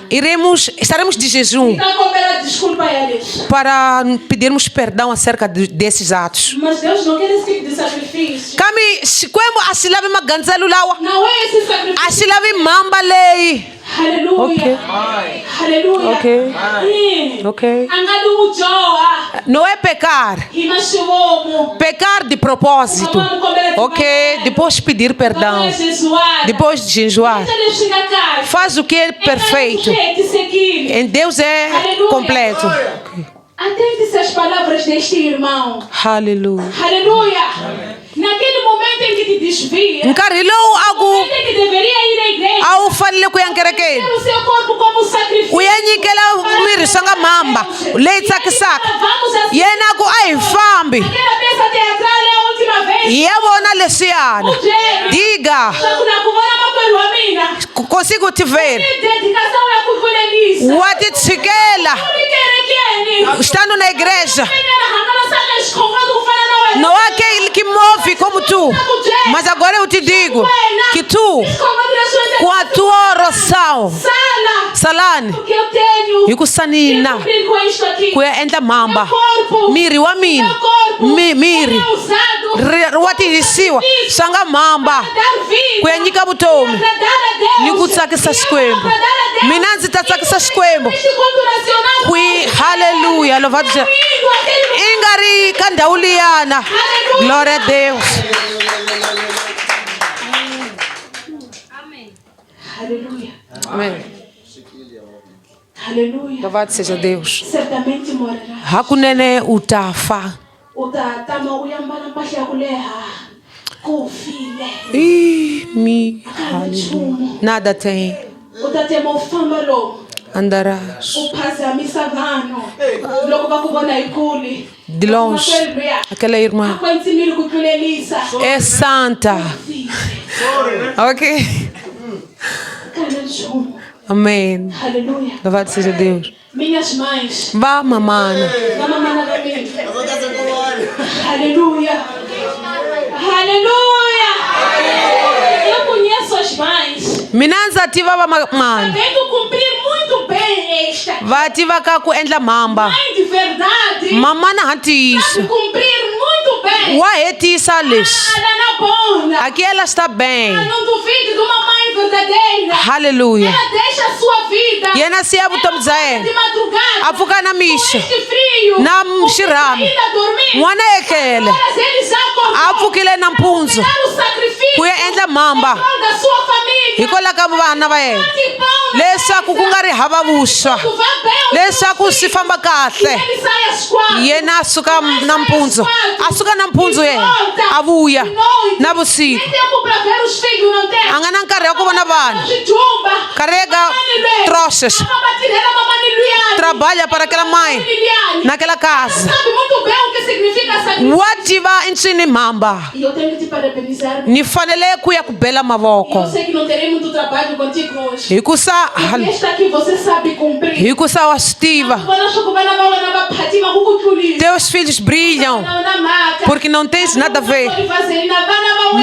estaremos de jejum Está com ela desculpa a eles. para pedirmos perdão acerca desses atos. Mas Deus não quer esse tipo de sacrifício. Kami xikwembu a xi lavi magandzelo lawa, Não é esse sacrifício. a xi lavi mhamba leyi. Aleluia. Aleluia. Ok. Ok. Angalo ujoa. Não é pecar, Imashiwomo. pecar de propósito. Ok, depois pedir perdão, depois de jejuar. Faz o que é perfeito. Em Deus é completo. Atente-se às palavras deste irmão. Aleluia. Aleluia. Naquele momento em que te desvia, Nkarhi lowu a no ku momento em que deveria ir à igreja, a wu fanele ku ya nkerekeni, ter o seu corpo como sacrifício. u ya nyikela miri swa nga mhamba leyi tsakisaka, Vamos assim. yena ku a hi fambi Aquela peça teatral é a última vez. hi ya vona leswiyana. Diga, consigo te ver, Dedicação é a cultura. wa ti tshikela estando na igreja. Não há aquele que move como tu, mas agora eu te digo que tu, com a tua oração, salani Porque eu tenho hi ku sanina que com isto aqui. ku ya endla mhamba Corpo. miri wa mina, Meu corpo miri é usado wa tirhisiwa swa nga mhamba para dar vida. ku ya nyika vutomi Agradar a Deus. ni ku tsakisa E eu xikwembu. agradar a Deus. Mina ndzi ta tsakisa xikwembu Este culto nacional kwi. Haleluya, louvado seja. indo aquele I nga ri ka ndhawu liyana. Glória a Deus. Aleluia. Amém. Aleluia. Louvado seja Deus. Certamente morará. Hakunene u ta fa. Utatama uyambala mpahla ya kuleha. Kufile. Haleluya. Nada tem. Utatema ufamba lo. Andarás Uphazamisa vanhu. Loko va ku vona hi kule. de longe. Aquela irmã Akwanzimile ku tlulelisa. é santa. Ok? Kana nchumu. Amém. Aleluia. Louvado seja Deus. Minhas mães. Vá, mamana. Na mamana da minha. Aleluia. Aleluia. Eu conheço as mães. Mina ndzi tiva va mamana. Sabendo cumprir muito bem esta. Va tiva ka ku endla mhamba. Mãe de verdade. Mamana ha ntiyiso. Sabe cumprir muito bem. Wa hetisa leswi. Ela na bonda. Aqui ela está bem. Não duvide de uma mãe verdadeira. Haleluya. Ela deixa a sua vida. Yena siya vutomi bya De yena. madrugada. A pfuka na mixo. Este frio. Na O filho xirhami. ainda dormindo. N'wana etlele. Mas ele já acordou. A pfukile nampundzu Dar o sacrifício. ku ya endla mamba da sua família. hikwalaho ka vana va yena leswaku ku nga ri hava vuswa leswaku swi famba kahle Ele sai às 4. yena a suka nampundzu yena a vuya navusiku Nem tempo para ver os filhos, não tem. a nga na nkarhi wa ku vona vana Jumba. carrega troças trabalha para aquela mãe naquela casa Sabe muito bem o que significa sacrifício. wa tiva i ncini mhamba E eu tenho que te parabenizar. ni fanele ku ya ku bela mavoko Eu sei que não terei muito trabalho contigo hoje. hikusa Porque esta aqui você sabe cumprir. hikusa wa swi tiva teus filhos brilham porque não tens nada a ver.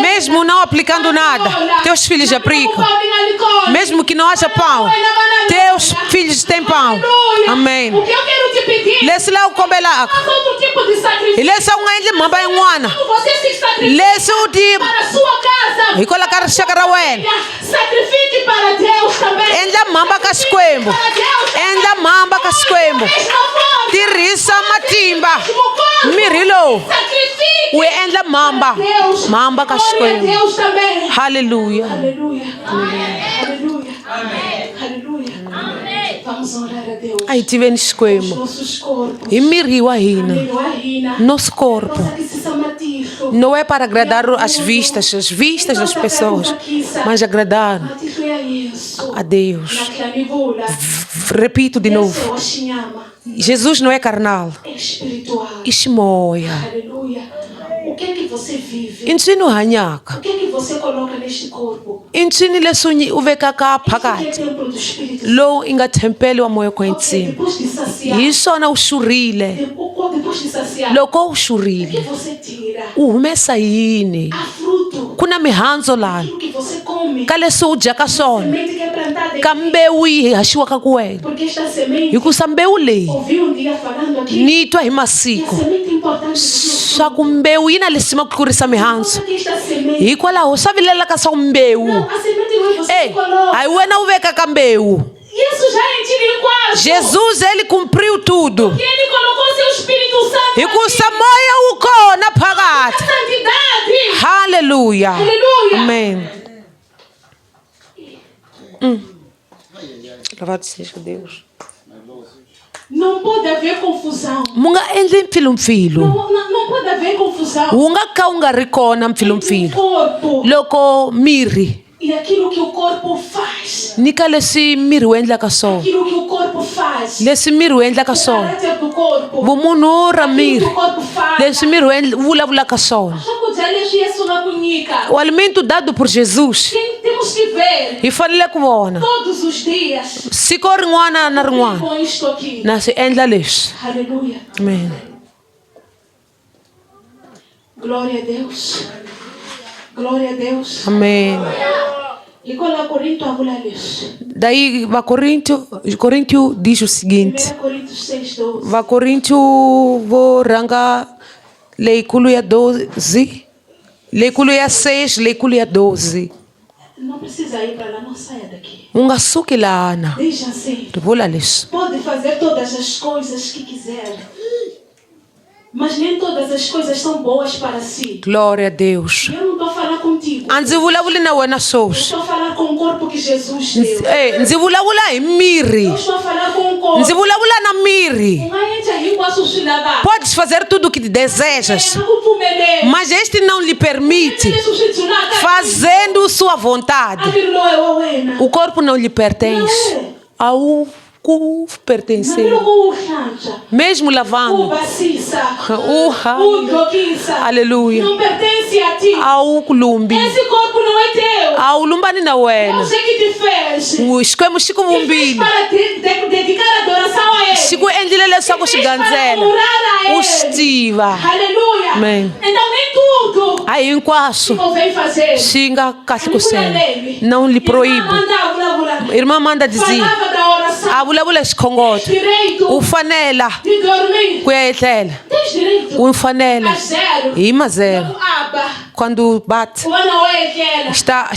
Mesmo não aplicando nada, teus filhos aplicam. Mesmo que não haja pão, teus filhos têm pão. Amém. O que eu quero te pedir? Lesse lá o combelá. Faça outro tipo de sacrifício. Lesse um ainda mamba em wana. Você se sacrifica Lesse o tipo. para a sua casa. E colocar chacarawen. Sacrifique para Deus também. Ainda mamba casquembo. Ainda mamba casquembo. Tirisa matimba. Mirilo. Sacrifique. We ainda mamba. Mamba casquembo. Deus também. Aleluia. Aleluia. Aleluia. Aleluia. Vamos orar a Deus. Aí tive esquema. Nossos corpos. E miriu a rina. Nosso corpo não é para agradar as vistas das pessoas, mas agradar a Deus. Repito de novo. Jesus não é carnal. É espiritual. Ishmoya. Aleluia. O que é que você vive? Ensino hanyaka. O que é que você coloca neste corpo? Ensino lesuni uvekaka Este é phakathi. templo do Espírito Lo inga tempeli wa moyo kwa ntsima. Depois de saciar. Hisona ushurile. Depois de saciar. Loko O que ushurile. você tira? Uhumesa yini? Há fruto. Kuna mihandzu lana. Aquilo que você come. Ka leswi u dyaka swona. Semente que é plantada em Ka mbewu yi haxiwaka ku wena. Porque esta semente, Hikusa mbewu leyi ouvi um dia falando aqui, ni twa hi que a masiku semente importante do swa ku mbewu yi na lesima ku kurisa mihandzu que esta semente, hikwalaho swa vilelaka swa ku mbewu a semente não é você que coloca. hayi wena u vekaka mbewu. Isso já é em quase. Jesus ele cumpriu tudo Que ele colocou seu Espírito Santo. hikusa moya wu kona phakathi. Santidade. Haleluya. Aleluia. Amém. Louvado seja Deus. Não pode haver confusão. Mu nga endli mpfilumpfilu. Não pode haver confusão. Wu nga ka wu nga ri kona mpfilumpfilu Corpo loko miri e aquilo que o corpo faz. ni ka leswi miri wu endlaka swona. Aquilo que o corpo faz. Leswi miri wu endlaka O swona. caráter do corpo. Vumunhu ra Aquilo miri que o corpo faz. leswi miri wu vulavulaka swona. Swakudya leswi Yesu nga ku nyika. O alimento dado por Jesus Temos que ver hi fanele ku vona todos os dias. siku rin'wana na rin'wana Com isto aqui. na swi endla leswi. Aleluia. Amen. Glória a Deus. Glória a Deus. Amen. E qual é Corinto a mulher leswi? Daí Coríntios diz o seguinte. 1 Coríntios 6:12. Vacoríntios vou ranga leikulu ya 12, leikulu ya 6, leikulu ya 12. Não precisa ir para lá, não saia daqui. Ungasuki lana. Deixa assim. Rivula leswi. Pode fazer todas as coisas que quiser. Mas nem todas as coisas são boas para si. Glória a Deus. Eu não estou a falar contigo. A ndzi vulavuli na wena sweswi. Estou a falar com o corpo que Jesus deu. Ndzi vulavula hi miri. Eu estou a falar com o corpo. Ndzi vulavula na miri. Ungayenza hinkwaswo swi lavaka. Podes fazer tudo o que desejas, Não kupfumelela. mas este não lhe permite Leswi swi dzunaka. fazendo sua vontade. Aquilo não é wa wena. O corpo não lhe pertence. Ao ku pertence. Mas loko u hlantswa, Mesmo u lavando. basisa, Uha. u glokisa, Aleluia. não pertence a ti. Ao kulumbi. Esse corpo não é teu. Ao lumbani na wena. Você que te fez. O xikwembu xi ku Te fez vumbile. para dedicar adoração a Ele. Xi ku endlile leswaku xi gandzela. U swi tiva. Aleluia. Amém. Então nem tudo A hinkwaswo convém fazer. xi nga kahle ku sena. Não lhe proíbe. Irmã Amanda dizia. Palavra da oração. A vulavula xikhongoto. Direito U fanela de dormir. ku ya etlela. Tens direito U fanela a zero. hi mazero. Aba. Quando bate. Wana wekela. Está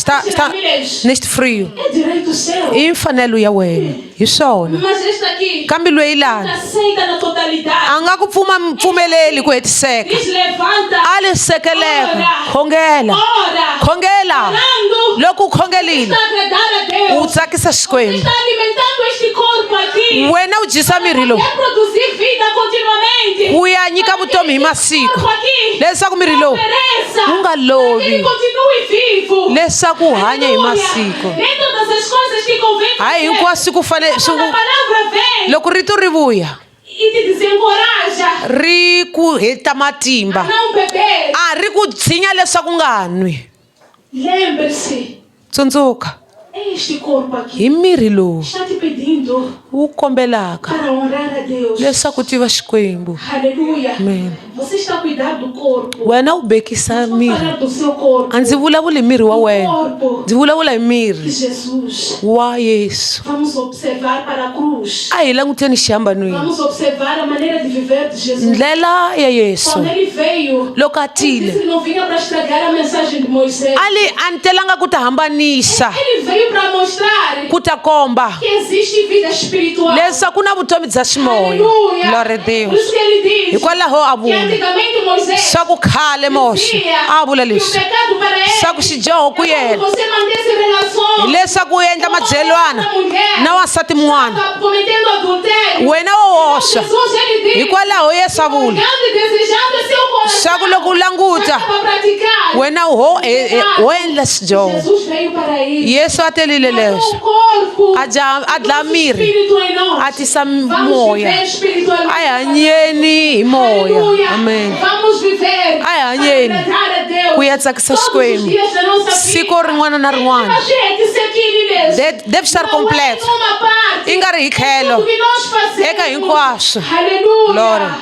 neste frio. É direito seu. I mfanelo ya wena. Hi swona. Mas esta aqui Kambe loyi lana. aceita na totalidade. A nga ku pfumeleli ku hetiseka. Diz levanta. A li sekeleka. Khongela. Ora. khongela falando, loko khongelile está a agradar a Deus. utsakisa Xikwembu. Está alimentando este corpo aqui. Wena u dyisa mirhi lowu Quer produzir vida continuamente. wu ya nyika vutomi hi masiku Corpo aqui. leswaku mirhi lowu Pereça. wu nga Ele lovi continue vivo. leswaku wu hanya hi Aleluia. masiku. Nem todas as coisas que convém Hayi fazer. hinkwaswo ku fane Quando a palavra vem loko rito ri vuya e te desencoraja ri ku heta a matimba não beber, a ri ku tshinya leswaku u nga nwi. lembre-se, Tsundzuka este corpo aqui hi mirhi lowu está te pedindo wu kombelaka para honrar a Deus. leswaku tiva Xikwembu. Aleluia. Amen. Você está a cuidar do corpo. Wena u bekisa Vou mirhi falar do seu corpo. a ndzi vulavula hi mirhi wa O wena, corpo ndzi vulavula hi de mirhi Jesus. wa Yesu. Vamos observar para a cruz. A hi languteni xihambanweni Vamos observar a maneira de viver de Jesus. ndlela ya Yesu Quando ele veio, loko a ele disse tile que não vinha para estragar a mensagem de Moisés. a ni telanga ku ta hambanisa Ele veio para mostrar ku ta komba que existe vida espiritual. leswaku ku na vutomi bya ximoya. Aleluia. Glória a Por Deus. isso que ele diz Hikwalaho a que vula antigamente Moisés swa ku khale Mose dizia a vula que o leswi pecado para ele swa ku xidyoho ku é quando yena você mantém-se em hi relação leswaku u endla mabyelwana na wansati mun'wana está cometendo adultério. wena wo hoxa. Jesus ele diz Hikwalaho Yesu a vula olhando e desejando em seu coração swa ku loko u languta para praticar. wena ho endla xidyoho. Jesus veio para isso. Yesu a telile O leswi corpo a dlaya mirhi espírito em nós. a tisa Vamos moya. viver espiritualmente. A hi hanyeni hi moya. Aleluia. Amen. Vamos viver A hi hanyeni agradar a Deus ku ya tsakisa todos os Xikwembu dias da nossa siku vida. rin'wana na rin'wana. A gente se equilibra. Deve estar completo. Uma parte. I nga ri hi Tudo tlhelo que nós fazemos. eka hinkwaswo. Aleluia. Glória.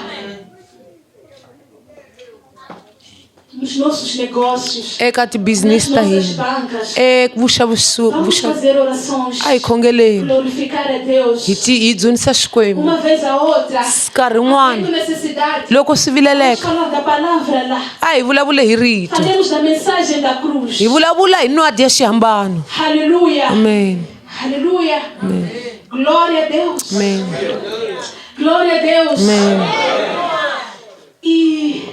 Nos nossos negócios. eka Nas tibizinisi ta nossas hina bancas. Vamos vuxa fazer orações. a hi khongeleni Glorificar a Deus. hi dzunisa Xikwembu Uma vez a outra. nkarhi wun'wana Tendo necessidade. loko swi Vamos vileleka falar da palavra lá. a hi vulavule hi rito Falemos da mensagem da cruz. hi vulavula hi nwadi ya xihambano. Aleluia. Amen. Aleluia. Glória a Deus. Amen. Glória a Deus. Amen. E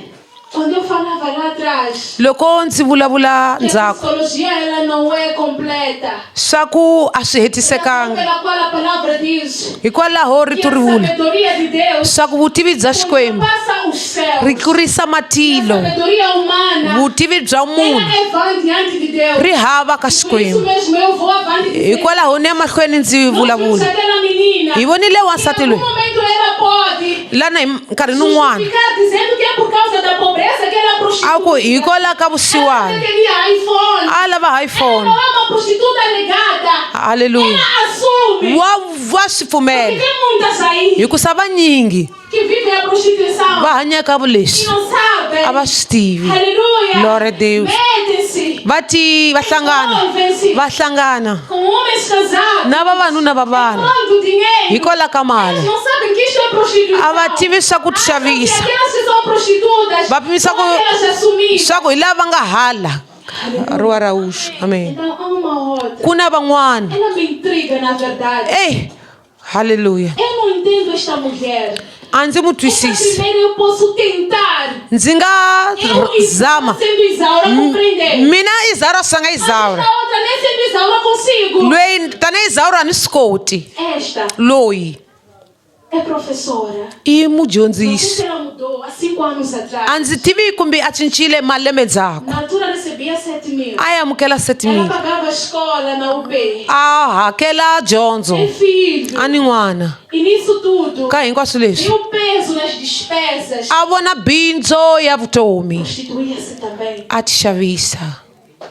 quando eu falava lá atrás, Loko ndzi vulavula que a ndzhaku psicologia ela não é completa. swa ku a swi hetisekanga Pela qual a palavra diz hikwalaho que rito a ri vula sabedoria de Deus swa ku vutivi bya Xikwembu passa os céus. ri kurisa A matilo. sabedoria humana Vutivi bya munhu ela é vã diante de Deus. ri hava ka Por isso Xikwembu. mesmo eu vou avante de Deus. Hikwalaho ni ya mahlweni ndzi Nós vimos vulavula aquela menina hi vonile que em wansati algum loyi momento ela pode lana hi nkarhini wun'wana justificar dizendo que é por causa da pobreza que ela é prostituta. a ku hikwalaho ka Ela vusiwana queria iPhone. a lava Ela iphone. não é uma prostituta legada. Haleluya. Ela assume. wa swi Porque pfumela tem muitas aí hikusa vanyingi que vivem a prostituição va hanyaka e vuleswi não sabem. a va swi tivi. Aleluia. Glória a Deus. Metem-se. va hlangana Com homens casados. na vavanuna va vanhu Dando dinheiro. hikwalaho ka mali Eles não sabem que isto é prostituição. a va tivi swa ku ti Acham que xavisa aquelas que são prostitutas Va pimisa são ku- aquelas assumidas. swa ku hi lava nga hala riwa ra uxu. Amen. Então há uma outra. Ku na van'wana Ela me intriga na verdade. haleluya Eu não entendo esta mulher. a ndzi mu Esta twisisi primeira eu posso tentar. ndzi nga Eu zama sendo Isaura compreender. mina izaura swi nga izaura Esta outra nem sendo Isaura consigo. loyi tanihi izaura a ni swi koti Esta loyi é professora. i Não sei mudyondzisi se ela mudou há 5 anos atrás. a ndzi tivi kumbe a cincile malembe ndzhaku Na altura recebia 7.000. a yi amukela Ela 7,000 pagava a escola na UB. a hakela dyondzo Tem filho. a ni n'wana E nisso tudo, ka hinkwaswo tem leswi o peso nas despesas. a vona bindzu ya vutomi Prostituía-se também, a ti xavisa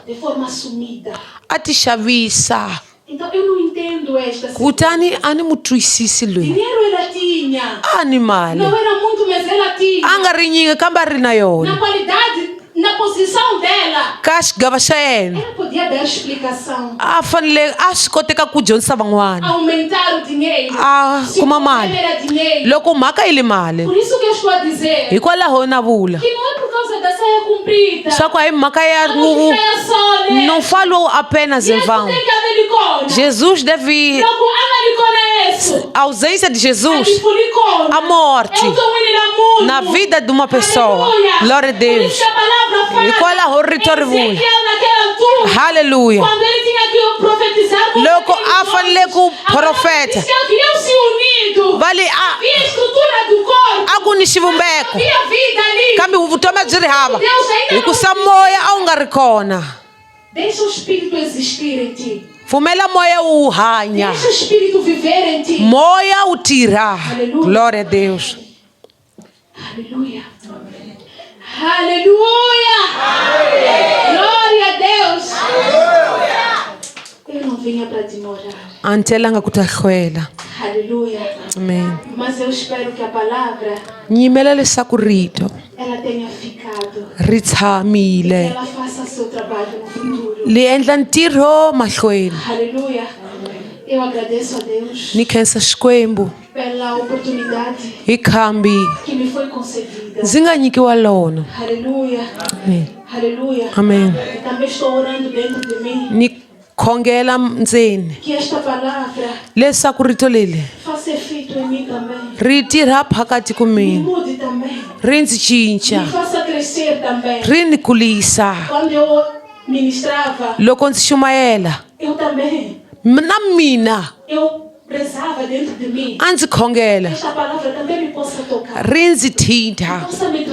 de forma assumida. a ti xavisa Então eu não entendo esta situação. kutani a ni mu twisisi loyi Dinheiro ela tinha. a ni mali Não era muito, mas ela tinha. a nga ri nyingi kambe a ri na Na yona qualidade, na posição dela, ka xigava xa yena ela podia dar explicação. a fanele a swi koteka ku dyondzisa van'wana Aumentar o dinheiro. a Se o kuma problema mali era dinheiro. loko mhaka yi li mali Por isso que eu estou a dizer hikwalaho na vula que não é por causa da saia comprida. swa ku a hi mhaka ya Vamos ficar só, né? não falo apenas em Yesu vão. tem que haver licona. Jesus deve Logo, ama licona é isso. a ausência de Jesus Tipo licona. a morte Eu tô indo na mundo. na vida de uma pessoa. Aleluia. Glória a Por Deus. isso que a palavra fala. Hikwalaho rito ri vula Ezequiel naquela Haleluya. Quando ele tinha que profetizar, Loko a fanele ku profeta. se haviam se unido, Vale havia a estrutura do corpo, a ku ni xivumbeko. havia vida ali. Kambe vutomi byi ri hava. Deus ainda Hikusa moya a wu nga ri kona. deixa o Espírito existir em ti. Pfumela moya wu hanya. Deixa o Espírito viver em ti. Moya wu tirha. Aleluia. Glória a Deus. Aleluia. Aleluia. Glória a Deus. Eu não vinha para demorar. Antelanga ku ta hlwela. Aleluia. Amen. Mas eu espero que a palavra Nyimela leswaku rito ela tenha ficado. ri tshamile. Ela faça seu trabalho no futuro. Li endla ntirho mahlweni. Aleluia. Eu agradeço a Deus Ni khensa Xikwembu pela oportunidade hi khambi que me foi concedida. ndzi nga nyikiwa lona. Aleluia. Amen. Aleluia. Amen. E também estou orando dentro de mim Ni khongela ndzeni que esta palavra leswaku rito leri faça efeito em mim também. ri tirha phakati ku Me mina, mude também. ri ndzi cinca, Me faça crescer também. ri ni kulisa. Quando eu ministrava, Loko ndzi xumayela eu também. na mina Eu rezava dentro de mim. a ndzi khongela Esta palavra também me possa tocar. ri ndzi thinta, Possa me